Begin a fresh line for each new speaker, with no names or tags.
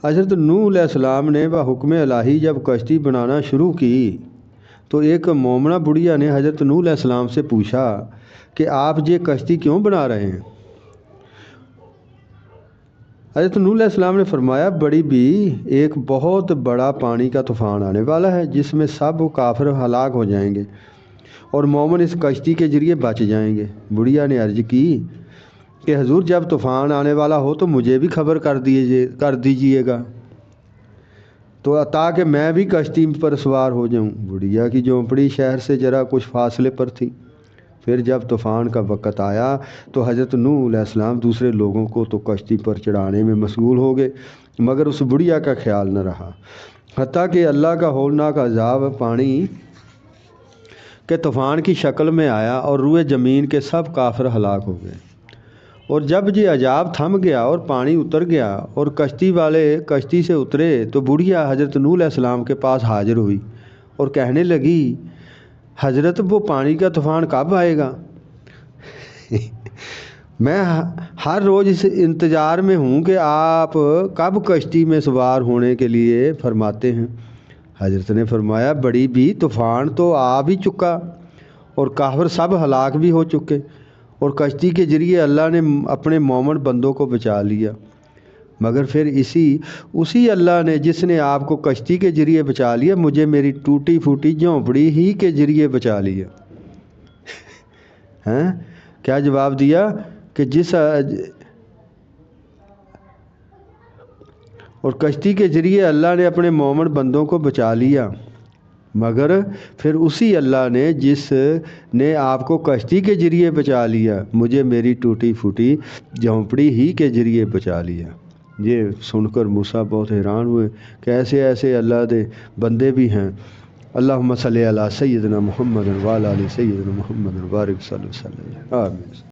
حضرت نوح علیہ السلام نے بحکم الہی جب کشتی بنانا شروع کی تو ایک مومنہ بڑھیا نے حضرت نوح علیہ السلام سے پوچھا کہ آپ یہ کشتی کیوں بنا رہے ہیں؟ حضرت نوح علیہ السلام نے فرمایا بڑی بھی ایک بہت بڑا پانی کا طوفان آنے والا ہے جس میں سب کافر ہلاک ہو جائیں گے اور مومن اس کشتی کے ذریعے بچ جائیں گے۔ بڑھیا نے عرض کی کہ حضور جب طوفان آنے والا ہو تو مجھے بھی خبر کر دیجئے گا تو تاکہ میں بھی کشتی پر سوار ہو جاؤں۔ بڑھیا کی جھونپڑی شہر سے ذرا کچھ فاصلے پر تھی۔ پھر جب طوفان کا وقت آیا تو حضرت نوح علیہ السلام دوسرے لوگوں کو تو کشتی پر چڑھانے میں مشغول ہو گئے مگر اس بڑھیا کا خیال نہ رہا، حتیٰ کہ اللہ کا ہولناک عذاب پانی کے طوفان کی شکل میں آیا اور روئے زمین کے سب کافر ہلاک ہو گئے۔ اور جب یہ عذاب تھم گیا اور پانی اتر گیا اور کشتی والے کشتی سے اترے تو بڑھیا حضرت نوح علیہ السلام کے پاس حاضر ہوئی اور کہنے لگی حضرت وہ پانی کا طوفان کب آئے گا؟ میں ہر روز اس انتظار میں ہوں کہ آپ کب کشتی میں سوار ہونے کے لیے فرماتے ہیں۔ حضرت نے فرمایا بڑی بھی طوفان تو آ بھی چکا اور کافر سب ہلاک بھی ہو چکے اور کشتی کے ذریعے اللہ نے اپنے مومن بندوں کو بچا لیا، مگر پھر اسی اللہ نے جس نے آپ کو کشتی کے ذریعے بچا لیا مجھے میری ٹوٹی پھوٹی جھونپڑی ہی کے ذریعے بچا لیا۔ ہیں کیا جواب دیا کہ اور کشتی کے ذریعے اللہ نے اپنے مومن بندوں کو بچا لیا، مگر پھر اسی اللہ نے جس نے آپ کو کشتی کے ذریعے بچا لیا مجھے میری ٹوٹی پھوٹی جھونپڑی ہی کے ذریعے بچا لیا۔ یہ سن کر موسیٰ بہت حیران ہوئے کہ ایسے اللہ دے بندے بھی ہیں۔ اللہم صلی علی سیدنا محمد وعلی آل سیدنا محمد وبارک صلی اللہ علیہ وسلم۔ آمین۔